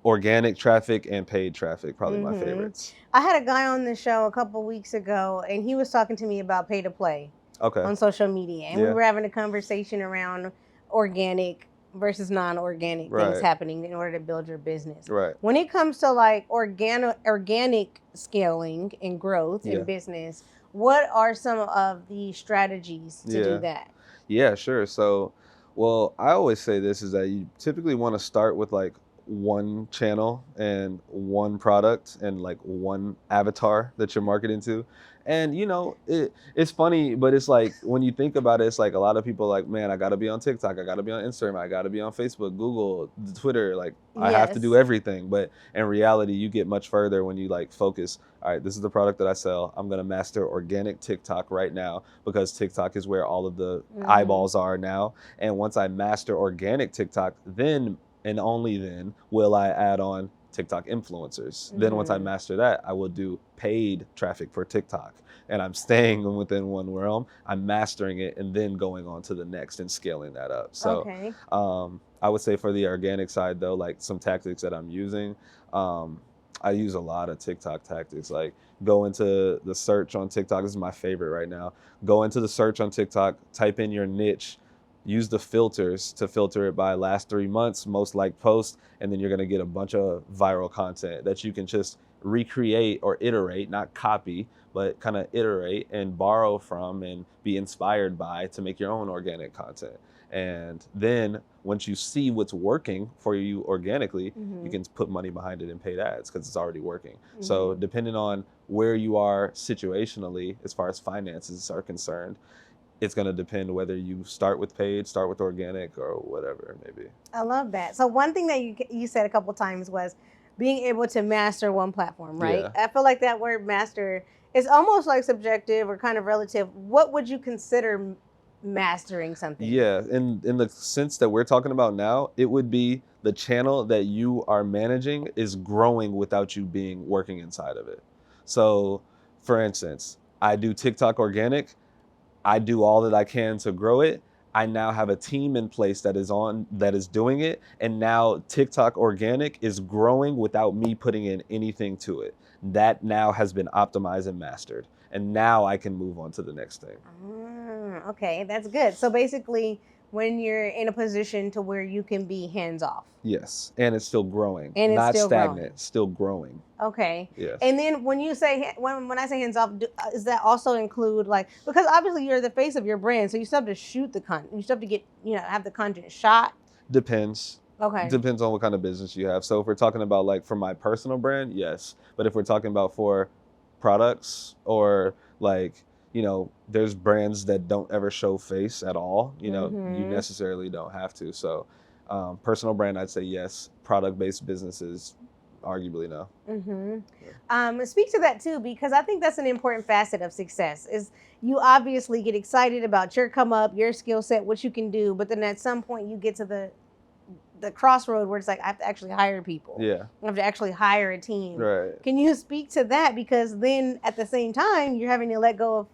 organic traffic, and paid traffic, probably my favorites. I had a guy on the show a couple weeks ago, and he was talking to me about pay to play on social media. And we were having a conversation around organic versus non-organic things happening in order to build your business. Right. When it comes to like organic scaling and growth in business, what are some of the strategies to do that? Yeah, sure. So, well, I always say this is that you typically want to start with like one channel and one product and like one avatar that you're marketing to. And it's funny, but it's like when you think about it, it's like a lot of people are like, man, I gotta be on TikTok, I gotta be on Instagram, I gotta be on Facebook, Google, Twitter, like I have to do everything. But in reality, you get much further when you like focus, all right, this is the product that I sell. I'm gonna master organic TikTok right now because TikTok is where all of the eyeballs are now. And once I master organic TikTok, then and only then will I add on TikTok influencers. Then once I master that, I will do paid traffic for TikTok. And I'm staying within one realm. I'm mastering it and then going on to the next and scaling that up. So I would say for the organic side though, like some tactics that I'm using, I use a lot of TikTok tactics. Like go into the search on TikTok. This is my favorite right now. Go into the search on TikTok, type in your niche, use the filters to filter it by last 3 months, most liked post, and then you're gonna get a bunch of viral content that you can just recreate or iterate, not copy, but kind of iterate and borrow from and be inspired by to make your own organic content. And then once you see what's working for you organically, you can put money behind it in paid ads because it's already working. So depending on where you are situationally, as far as finances are concerned, it's going to depend whether you start with paid, start with organic, or whatever it may be. I love that. So one thing that you said a couple times was being able to master one platform, right? Yeah. I feel like that word master is almost like subjective or kind of relative. What would you consider mastering something? Yeah, in the sense that we're talking about now, it would be the channel that you are managing is growing without you being working inside of it. So, for instance, I do TikTok organic. I do all that I can to grow it. I now have a team in place that is doing it, and now TikTok organic is growing without me putting in anything to it. That now has been optimized and mastered, and now I can move on to the next thing. Okay, that's good. So basically, when you're in a position to where you can be hands off. Yes, and it's still growing, And it's not still stagnant, growing. still growing. Okay. Yes. And then when you say when I say hands off, does that also include like, because obviously you're the face of your brand, so you still have to shoot the content, you still have to get have the content shot. Depends. Okay. Depends on what kind of business you have. So if we're talking about like for my personal brand, yes. But if we're talking about for products or like, there's brands that don't ever show face at all, you necessarily don't have to. So personal brand, I'd say yes. Product-based businesses, arguably no. Speak to that too, because I think that's an important facet of success is you obviously get excited about your come up, your skill set, what you can do, but then at some point you get to the crossroad where it's like, I have to actually hire people. Yeah. I have to actually hire a team. Right. Can you speak to that? Because then at the same time, you're having to let go of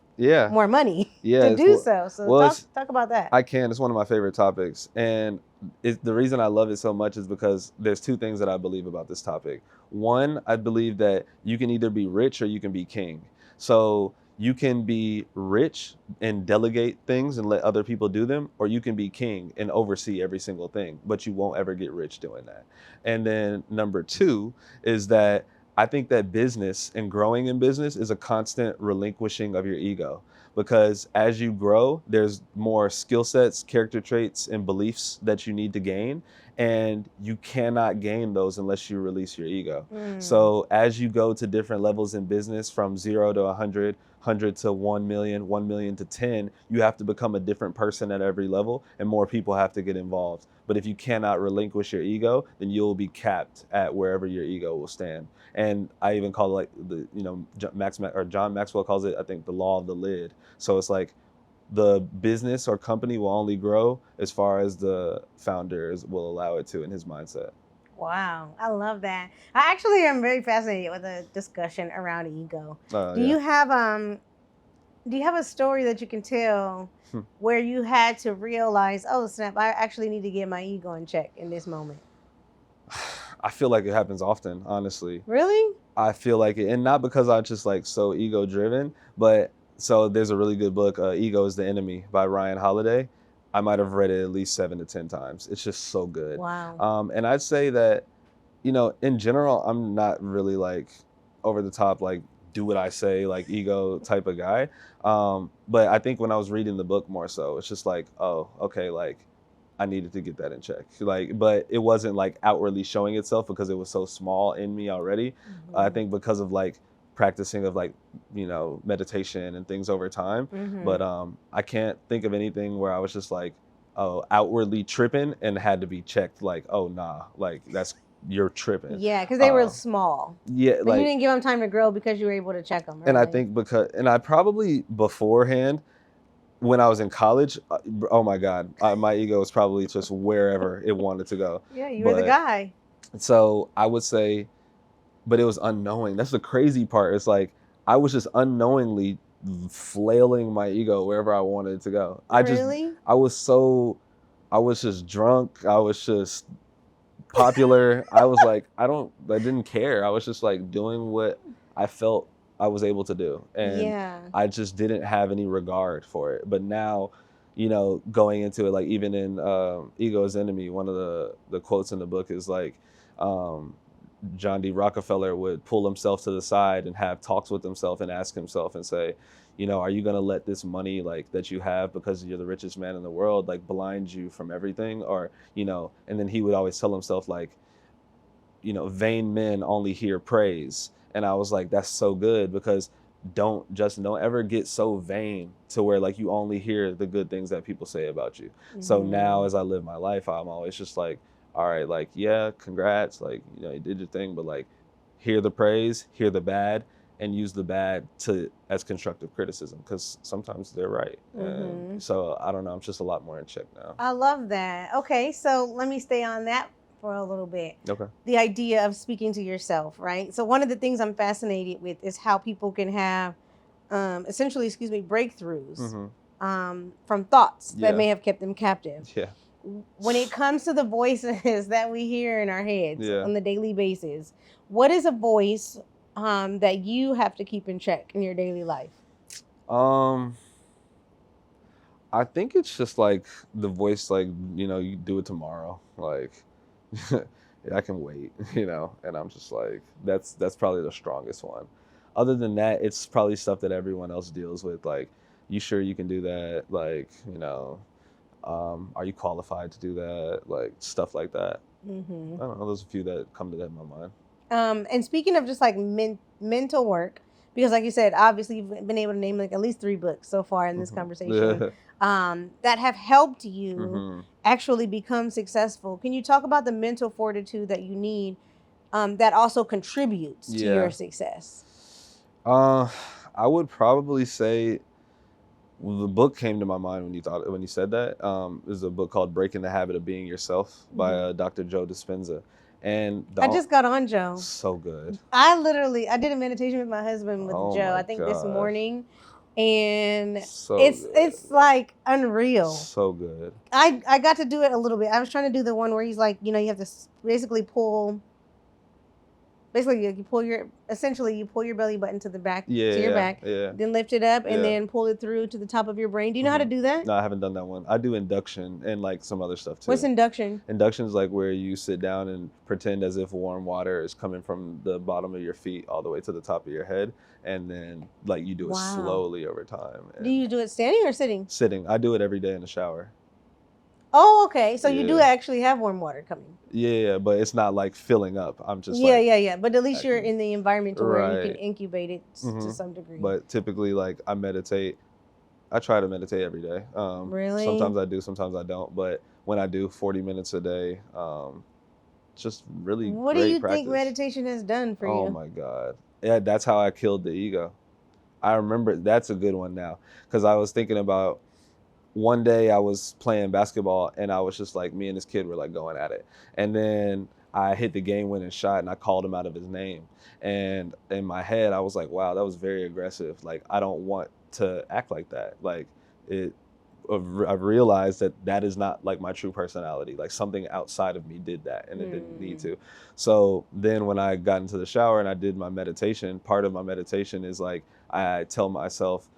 more money to do so. So talk about that. I can. It's one of my favorite topics. And the reason I love it so much is because there's two things that I believe about this topic. One, I believe that you can either be rich or you can be king. So you can be rich and delegate things and let other people do them, or you can be king and oversee every single thing, but you won't ever get rich doing that. And then number two is that I think that business and growing in business is a constant relinquishing of your ego, because as you grow, there's more skill sets, character traits, and beliefs that you need to gain. And you cannot gain those unless you release your ego. So as you go to different levels in business from 0 to 100, 100 to 1 million, 1 million to 10, you have to become a different person at every level, and more people have to get involved. But if you cannot relinquish your ego, then you'll be capped at wherever your ego will stand. And I even call it like John Maxwell calls it, I think, the law of the lid. So it's like the business or company will only grow as far as the founders will allow it to in his mindset. Wow, I love that. I actually am very fascinated with the discussion around ego. Do you have a story that you can tell where you had to realize, oh snap, I actually need to get my ego in check in this moment? I feel like it happens often, honestly. Really? I feel like it, and not because I'm just like so ego driven, but so there's a really good book, Ego is the Enemy by Ryan Holiday. I might have read it at least 7 to 10 times. It's just so good. Wow. And I'd say that, in general, I'm not really like over the top, like do what I say, like ego type of guy. But I think when I was reading the book more so, it's just like, oh, okay, like I needed to get that in check. Like, but it wasn't like outwardly showing itself because it was so small in me already. I think because of like practicing of like, meditation and things over time. But I can't think of anything where I was just like, oh, outwardly tripping and had to be checked. Like, oh, nah, like you're tripping. Yeah, because they were small. Yeah, but you didn't give them time to grow because you were able to check them. Right? And I think I probably beforehand, when I was in college, oh my God, my ego was probably just wherever it wanted to go. Yeah, you were the guy. So I would say, but it was unknowing. That's the crazy part. It's like I was just unknowingly flailing my ego wherever I wanted it to go. I was just drunk. I was just popular. I was like, I didn't care. I was just like doing what I felt I was able to do. And I just didn't have any regard for it. But now, going into it, like even in Ego's Enemy, one of the quotes in the book is like, John D. Rockefeller would pull himself to the side and have talks with himself and ask himself and say, are you going to let this money like that you have because you're the richest man in the world, like blind you from everything? Or, and then he would always tell himself like, vain men only hear praise. And I was like, that's so good, because don't ever get so vain to where like you only hear the good things that people say about you. So now as I live my life, I'm always just like, all right, like, yeah, congrats, like, you did your thing, but like, hear the praise, hear the bad, and use the bad as constructive criticism, because sometimes they're right. And so I don't know, I'm just a lot more in check now. I love that. Okay, so let me stay on that for a little bit. Okay. The idea of speaking to yourself, right? So one of the things I'm fascinated with is how people can have essentially, breakthroughs from thoughts that may have kept them captive. Yeah. When it comes to the voices that we hear in our heads on the daily basis, what is a voice that you have to keep in check in your daily life? I think it's just like the voice, like, you do it tomorrow. Like, I can wait, and I'm just like, that's probably the strongest one. Other than that, it's probably stuff that everyone else deals with. Like, you sure you can do that? Like, are you qualified to do that? Like, stuff like that. I don't know. There's a few that come to that in my mind. And speaking of just like mental work, because like you said, obviously you've been able to name like at least 3 books so far in this conversation that have helped you actually become successful. Can you talk about the mental fortitude that you need that also contributes to your success? I would probably say, the book came to my mind when you said that. There's a book called Breaking the Habit of Being Yourself by Dr. Joe Dispenza. And I just got on Joe. So good. I did a meditation with my husband with Joe, I think this morning. And it's like unreal. So good. I got to do it a little bit. I was trying to do the one where he's like, you have to basically pull you pull your belly button to the back, to your back, then lift it up and then pull it through to the top of your brain. Do you know how to do that? No, I haven't done that one. I do induction and like some other stuff too. What's induction? Induction is like where you sit down and pretend as if warm water is coming from the bottom of your feet all the way to the top of your head, and then like you do it slowly over time. Do you do it standing or sitting? Sitting. I do it every day in the shower. Oh, okay. So you do actually have warm water coming. Yeah, but it's not like filling up. I'm just yeah. But at least you're in the environment to where you can incubate it to some degree. But typically, like, I meditate. I try to meditate every day. Really? Sometimes I do, sometimes I don't. But when I do, 40 minutes a day, just really What great do you practice. think meditation has done for you? Oh my God. Yeah, that's how I killed the ego. I remember, that's a good one now. Because I was thinking about, one day I was playing basketball and I was just like, me and this kid were like going at it. And then I hit the game winning shot and I called him out of his name. And in my head, I was like, wow, that was very aggressive. Like, I don't want to act like that. Like, I've realized that is not like my true personality. Like, something outside of me did that and it didn't need to. So then when I got into the shower and I did my meditation, part of my meditation is like, I tell myself,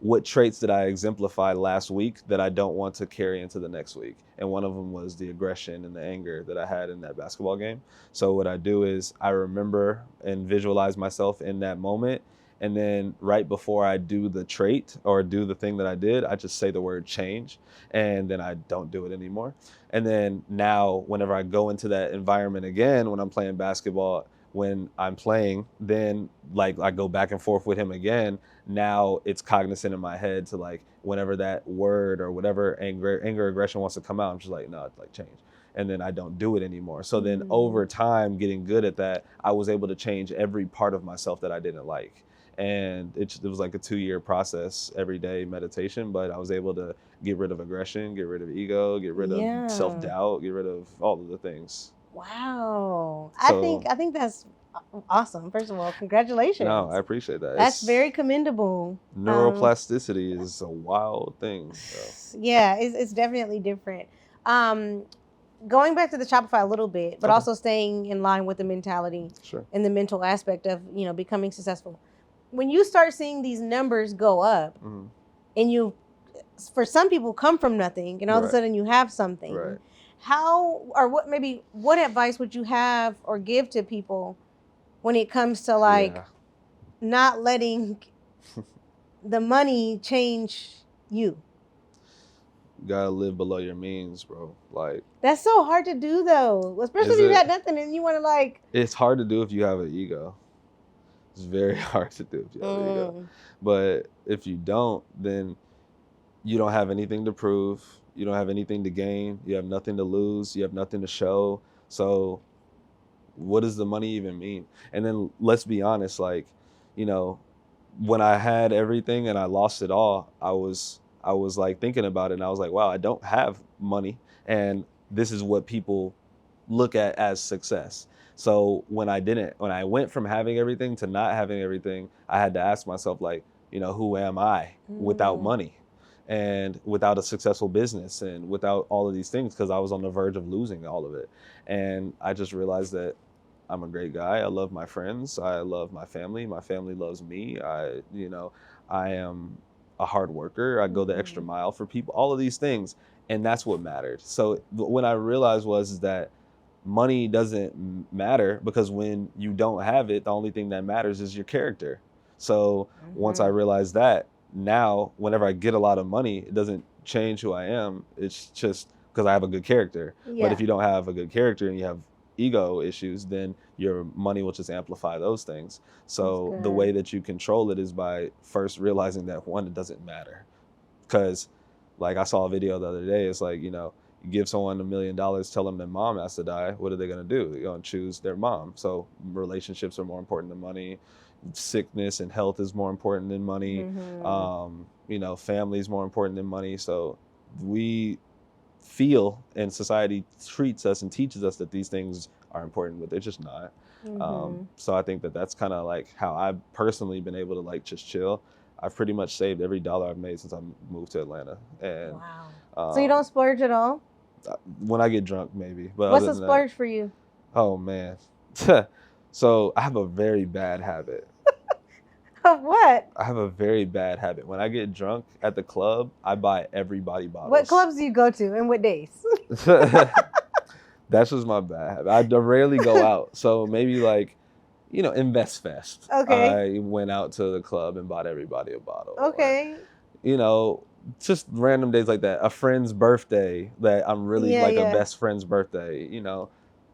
what traits did I exemplify last week that I don't want to carry into the next week? And one of them was the aggression and the anger that I had in that basketball game. So what I do is I remember and visualize myself in that moment. And then right before I do the trait or do the thing that I did, I just say the word change, and then I don't do it anymore. And then now whenever I go into that environment again, when I'm playing basketball, when I'm playing, then like I go back and forth with him again. Now it's cognizant in my head to like, whenever that word or whatever anger, aggression wants to come out, I'm just like, no, it's like change. And then I don't do it anymore. So then over time, getting good at that, I was able to change every part of myself that I didn't like. And it was like a 2-year process, every day meditation, but I was able to get rid of aggression, get rid of ego, get rid of self-doubt, get rid of all of the things. Wow. So, I think that's awesome. First of all, congratulations. No, I appreciate that. That's very commendable. Neuroplasticity is a wild thing. So. Yeah, it's definitely different. Going back to the Shopify a little bit, but also staying in line with the mentality and the mental aspect of, becoming successful. When you start seeing these numbers go up and you, for some people, come from nothing and all of a sudden you have something. Right. How or what advice would you have or give to people when it comes to like not letting the money change you? You gotta live below your means, bro. Like, that's so hard to do though, especially if you got nothing and you want to like. It's hard to do if you have an ego. It's very hard to do if you have an ego. Mm. But if you don't, then you don't have anything to prove. You don't have anything to gain. You have nothing to lose. You have nothing to show. So what does the money even mean? And then let's be honest, like, you know, when I had everything and I lost it all, I was like thinking about it and I was like, wow, I don't have money. And this is what people look at as success. So when I went from having everything to not having everything, I had to ask myself, like, who am I without Mm. money and without a successful business and without all of these things? Because I was on the verge of losing all of it. And I just realized that I'm a great guy. I love my friends. I love my family. My family loves me. I am a hard worker. I go the extra Mhm. mile for people, all of these things. And that's what mattered. So when I realized was that money doesn't matter, because when you don't have it, the only thing that matters is your character. So once I Mhm. realized that, now whenever I get a lot of money, it doesn't change who I am. It's just because I have a good character. But if Yeah. you don't have a good character and you have ego issues, then your money will just amplify those things. That's So the way good. that you control it is by first realizing that, one, it doesn't matter. Because, like, I saw a video the other day. It's like, you give someone $1 million, tell them their mom has to die. What are they going to do? They're going to choose their mom. So relationships are more important than money. Sickness and health is more important than money. Mhm. Family is more important than money. So we feel, and society treats us and teaches us that these things are important, but they're just not. Mhm. So I think that that's kind of like how I've personally been able to, like, just chill. I've pretty much saved every dollar I've made since I moved to Atlanta. And Wow. So you don't um, splurge at all? when I get drunk, maybe, but What's other a than that, splurge for you? oh man. So I have a very bad habit. Of what? I have a very bad habit. When I get drunk at the club, I buy everybody What bottles. clubs do you go to and what days? That's just my bad habit. I rarely go out. So maybe, like, Invest Fest. Okay. I went out to the club and bought everybody a bottle. Or, Okay. you know, just random days like that. A friend's birthday that I'm really Yeah, like, a yeah. best friend's birthday,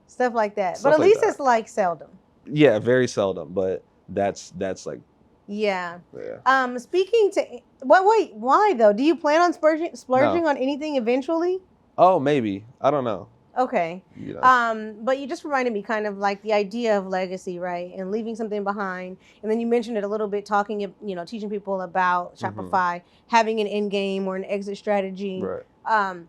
Stuff like that. But stuff at like least that. it's like seldom. Yeah, very seldom, but that's like, Yeah. yeah. Speaking to what wait, why though? Do you plan on splurging No. splurging on anything eventually? Oh, maybe. I don't know. Okay. You know. But you just reminded me kind of like the idea of legacy, right? And leaving something behind. And then you mentioned it a little bit, talking, teaching people about Mhm. Shopify, having an end game or an exit strategy. Right. Um,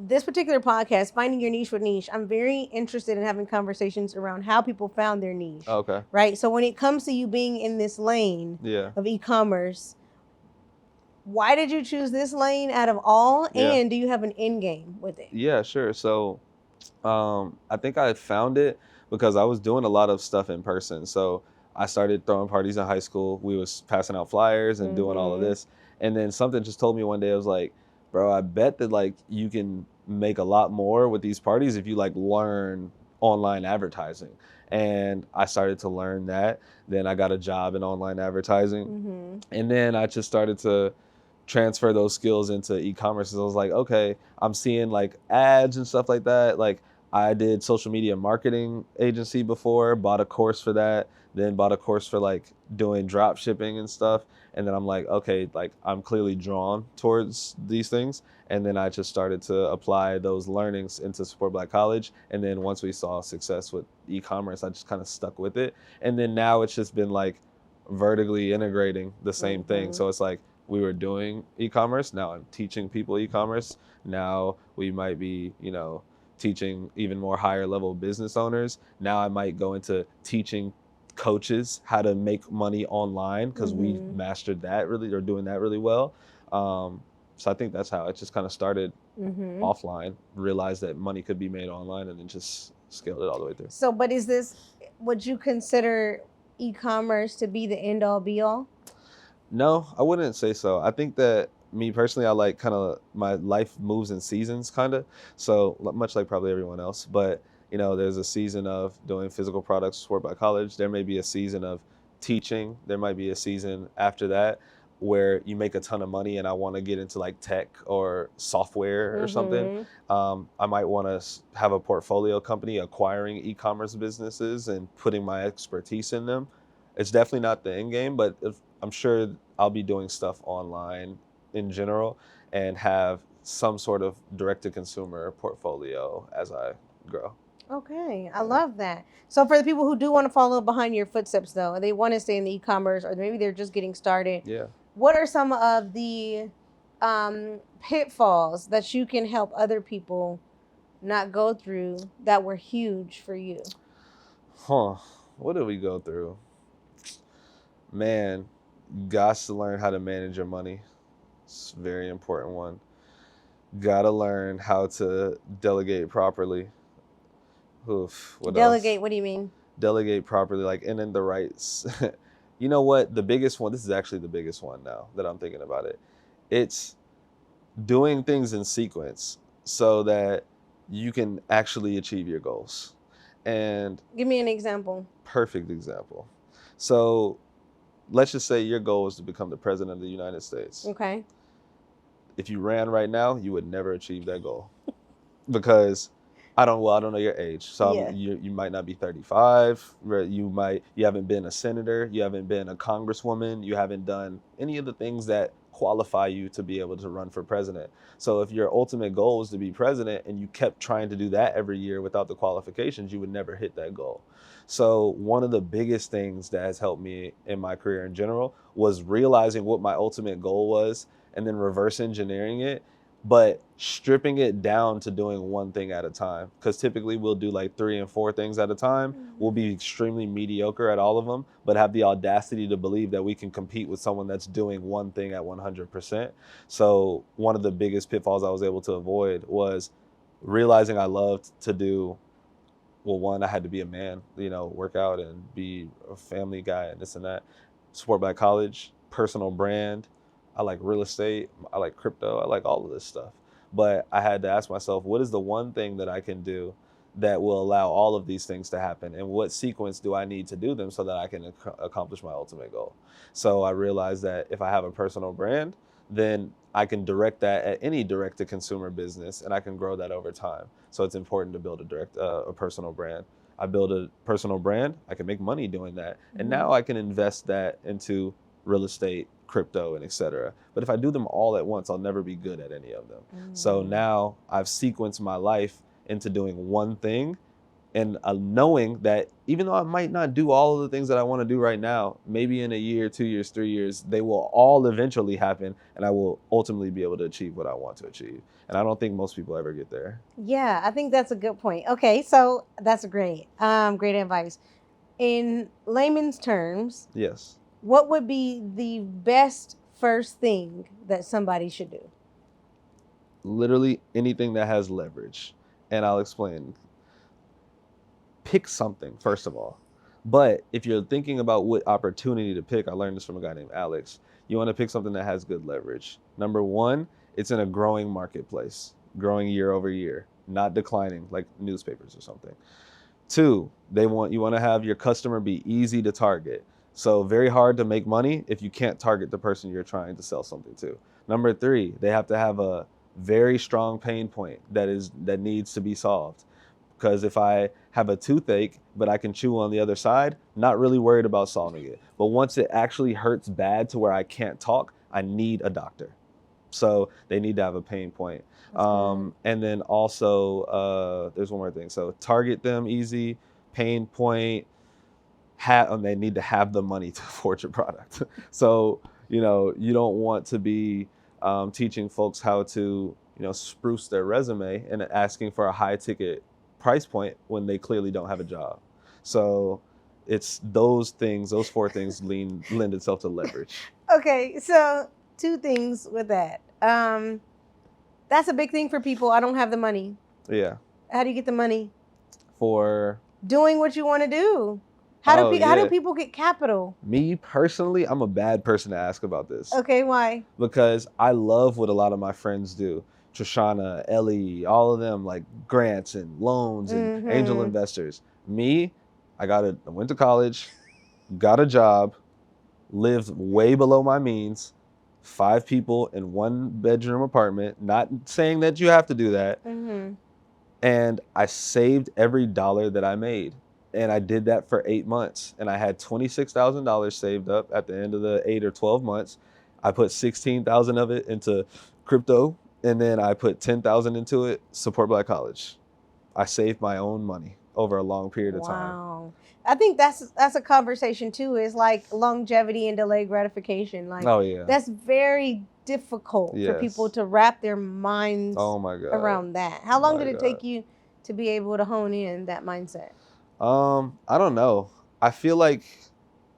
this particular podcast, Finding Your Niche with Niche, I'm very interested in having conversations around how people found their niche, Okay. right? So when it comes to you being in this lane Yeah. of e-commerce, why did you choose this lane out of all? Yeah. And do you have an end game with it? Yeah, sure. So, I think I found it because I was doing a lot of stuff in person. So I started throwing parties in high school. We was passing out flyers and doing all of Mm-hmm. this. And then something just told me one day, I was like, bro, I bet that, like, you can make a lot more with these parties if you, like, learn online advertising. And I started to learn that. Then I got a job in online advertising. Mm-hmm. And then I just started to transfer those skills into e-commerce. So I was like, okay, I'm seeing, like, ads and stuff like that. Like, I did social media marketing agency before, bought a course for that, then bought a course for, like, doing drop shipping and stuff. And then I'm like, okay, like, I'm clearly drawn towards these things. And then I just started to apply those learnings into Support Black College. And then once we saw success with e-commerce, I just kind of stuck with it. And then now it's just been like vertically integrating the same thing. Mm-hmm. So it's like, we were doing e-commerce. Now I'm teaching people e-commerce. Now we might be, teaching even more higher level business owners. Now I might go into teaching coaches how to make money online, because we Mm-hmm. mastered that really, or doing that really well. So I think that's how it just kind of started Mm-hmm. offline, realized that money could be made online, and then just scaled it all the way through. So, but would you consider e-commerce to be the end all be all? No, I wouldn't say so. I think that, me personally, I like, kind of, my life moves in seasons, kind of. So much like probably everyone else, but there's a season of doing physical products, Sport by College. There may be a season of teaching. There might be a season after that where you make a ton of money, and I want to get into, like, tech or software or something. Mm-hmm. I might want to have a portfolio company acquiring e-commerce businesses and putting my expertise in them. It's definitely not the end game, but I'm sure I'll be doing stuff online in general and have some sort of direct-to-consumer portfolio as I grow. Okay, I Yeah. love that. So for the people who do want to follow behind your footsteps, though, and they want to stay in the e-commerce, or maybe they're just getting started, Yeah. what are some of the pitfalls that you can help other people not go through that were huge for you? Huh. What did we go through? Man, you got to learn how to manage your money. It's a very important one. Got to learn how to delegate properly. Oof, what else? Delegate, what do you mean? Delegate properly, like, and in the rights. You know what? The biggest one, this is actually the biggest one now that I'm thinking about it. It's doing things in sequence so that you can actually achieve your goals. And Give me an example. perfect example. So let's just say your goal is to become the president of the United States. Okay. If you ran right now, you would never achieve that goal because I don't know your age. So Yeah. you might not be 35. You haven't been a senator. You haven't been a congresswoman. You haven't done any of the things that qualify you to be able to run for president. So if your ultimate goal was to be president and you kept trying to do that every year without the qualifications, you would never hit that goal. So one of the biggest things that has helped me in my career in general was realizing what my ultimate goal was and then reverse engineering it, but stripping it down to doing one thing at a time. Because typically we'll do like 3 and 4 things at a time. We'll be extremely mediocre at all of them, but have the audacity to believe that we can compete with someone that's doing one thing at 100%. So one of the biggest pitfalls I was able to avoid was realizing I loved to do, well, one, I had to be a man, work out and be a family guy and this and that. Sport by college, personal brand. I like real estate. I like crypto. I like all of this stuff. But I had to ask myself, what is the one thing that I can do that will allow all of these things to happen? And what sequence do I need to do them so that I can accomplish my ultimate goal? So I realized that if I have a personal brand, then I can direct that at any direct-to-consumer business, and I can grow that over time. So it's important to build a personal brand. I build a personal brand, I can make money doing that, and now I can invest that into real estate, crypto, and etc. But if I do them all at once, I'll never be good at any of them. So now I've sequenced my life into doing one thing, and knowing that even though I might not do all of the things that I want to do right now, maybe in a year, 2 years, 3 years, they will all eventually happen, and I will ultimately be able to achieve what I want to achieve. And I don't think most people ever get there. Yeah, I think that's a good point. Okay, so that's great. Great advice. In layman's terms, Yes. what would be the best first thing that somebody should do? Literally anything that has leverage. And I'll explain. Pick something, first of all. But if you're thinking about what opportunity to pick, I learned this from a guy named Alex. You want to pick something that has good leverage. Number one, it's in a growing marketplace, growing year over year, not declining like newspapers or something. 2, you want to have your customer be easy to target. So very hard to make money if you can't target the person you're trying to sell something to. Number 3, they have to have a very strong pain point that needs to be solved. Because if I have a toothache, but I can chew on the other side, not really worried about solving it. But once it actually hurts bad to where I can't talk, I need a doctor. So they need to have a pain point. And then also, there's one more thing. So target them easy, pain point, they need to have the money to afford your product. So, you don't want to be teaching folks how to, spruce their resume and asking for a high ticket price point when they clearly don't have a job. So it's those 4 things lend itself to leverage. Okay, so 2 things with that. That's a big thing for people. I don't have the money. Yeah. How do you get the money? For doing what you want to do. How do people get capital? Me personally, I'm a bad person to ask about this. Okay, why? Because I love what a lot of my friends do. Trishana, Ellie, all of them, like grants and loans and angel investors. Me, I went to college, got a job, lived way below my means, 5 people in 1 bedroom apartment, not saying that you have to do that. And I saved every dollar that I made. And I did that for 8 months, and I had $26,000 saved up at the end of the 8 or 12 months. I put 16,000 of it into crypto, and then I put 10,000 into it, support Black college. I saved my own money over a long period of time. Wow. I think that's a conversation too, is like longevity and delayed gratification. Like Oh yeah. that's very difficult for people Yes. to wrap their minds Oh my God. around that. How long My did it God. take you to be able to hone in that mindset? I don't know. I feel like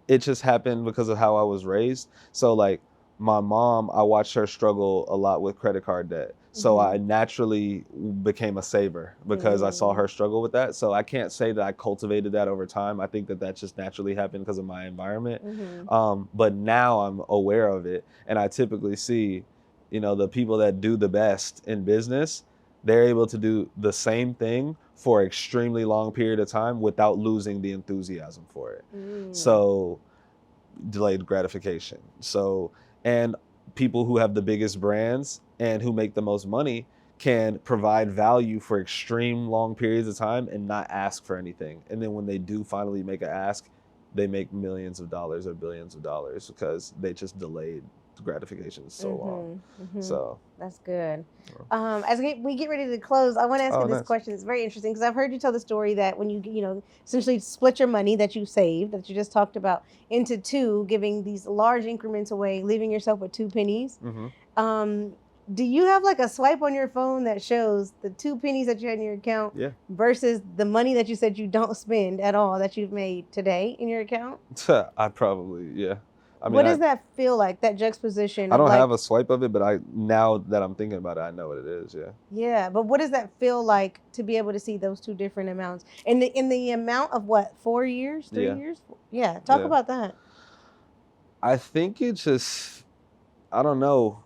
it just happened because of how I was raised. So like my mom, I watched her struggle a lot with credit card debt. So I naturally became a saver because I saw her struggle with that. So I can't say that I cultivated that over time. I think that just naturally happened because of my environment. But now I'm aware of it, and I typically see, the people that do the best in business, they're able to do the same thing for an extremely long period of time without losing the enthusiasm for it. So delayed gratification. So, and people who have the biggest brands and who make the most money can provide value for extreme long periods of time and not ask for anything. And then when they do finally make an ask, they make millions of dollars or billions of dollars because they just delayed gratification so long. So that's good. As we get ready to close, I want to ask you this question. It's very interesting because I've heard you tell the story that when you essentially split your money that you saved, that you just talked about, into two, giving these large increments away, leaving yourself with 2 pennies. Do you have like a swipe on your phone that shows the 2 pennies that you had in your account versus the money that you said you don't spend at all that you've made today in your account? I probably, yeah. I mean, what does that feel like, that juxtaposition? I don't have a swipe of it, but now that I'm thinking about it, I know what it is. Yeah. Yeah, but what does that feel like to be able to see those two different amounts in the amount of what, 4 years, 3 years? Yeah, talk about that. I think it just, I don't know.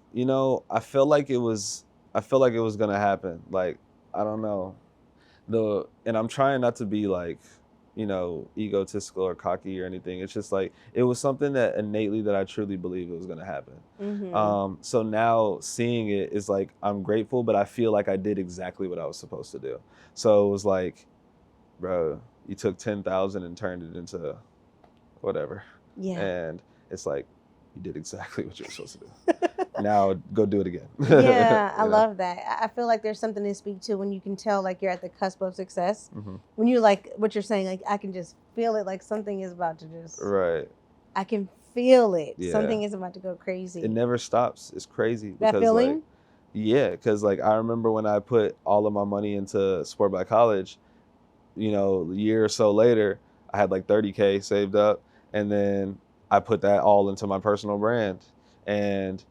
I feel like it was gonna happen. Like, I don't know. And I'm trying not to be like, egotistical or cocky or anything. It's just like, it was something that innately that I truly believe it was going to happen. So now seeing it is like, I'm grateful, but I feel like I did exactly what I was supposed to do. So it was like, bro, you took 10,000 and turned it into whatever. Yeah. And it's like, you did exactly what you were supposed to do. Now go do it again. Yeah, I love that. I feel like there's something to speak to when you can tell like you're at the cusp of success. When you like what you're saying, like I can just feel it, like something is about to just. Right. I can feel it. Yeah. Something is about to go crazy. It never stops. It's crazy. That feeling? Because like I remember when I put all of my money into Sport by College, a year or so later, I had like 30K saved up, and then I put that all into my personal brand. And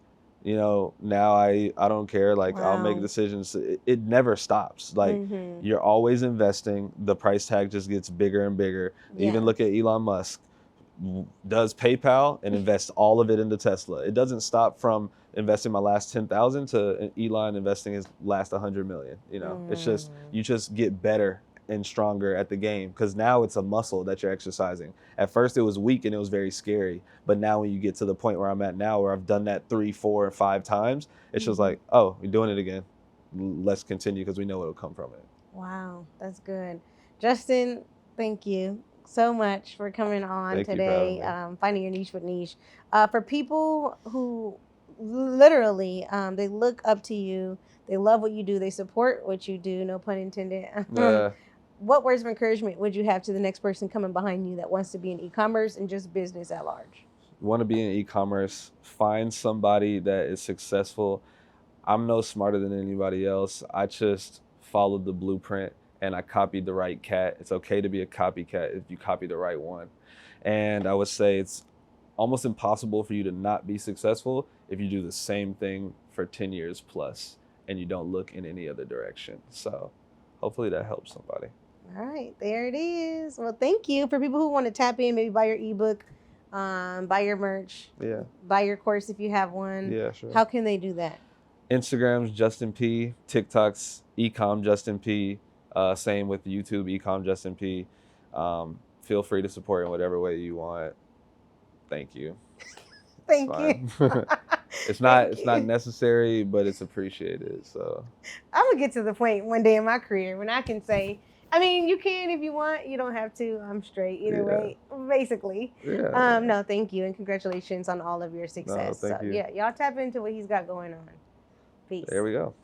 now I don't care. Like, wow. I'll make decisions. It never stops. Like, you're always investing. The price tag just gets bigger and bigger. Yeah. Even look at Elon Musk. Does PayPal and invests all of it into Tesla. It doesn't stop from investing my last 10,000 to Elon investing his last 100 million. It's just, you just get better and stronger at the game, because now it's a muscle that you're exercising. At first it was weak and it was very scary, but now when you get to the point where I'm at now, where I've done that 3, 4, or 5 times, it's just like, oh, we're doing it again. Let's continue, because we know it'll come from it. Wow, that's good. Justin, thank you so much for coming on today. Finding your niche with niche. For people who literally they look up to you, they love what you do, they support what you do, no pun intended. What words of encouragement would you have to the next person coming behind you that wants to be in e-commerce and just business at large? Want to be in e-commerce, find somebody that is successful. I'm no smarter than anybody else. I just followed the blueprint and I copied the right cat. It's okay to be a copycat if you copy the right one. And I would say it's almost impossible for you to not be successful if you do the same thing for 10 years plus and you don't look in any other direction. So hopefully that helps somebody. All right, there it is. Well, thank you. For people who want to tap in, maybe buy your ebook, buy your merch, buy your course if you have one. Yeah, sure. How can they do that? Instagram's Justin P, TikTok's Ecom Justin P. Same with YouTube, Ecom Justin P. Feel free to support in whatever way you want. Thank you. Thank you. It's not necessary, but it's appreciated. So I'm gonna get to the point one day in my career when I can say, I mean, you can if you want. You don't have to. I'm straight either way, basically. Yeah. No, thank you, and congratulations on all of your No, success. So thank you. yeah, y'all tap into what he's got going on. Peace. There we go.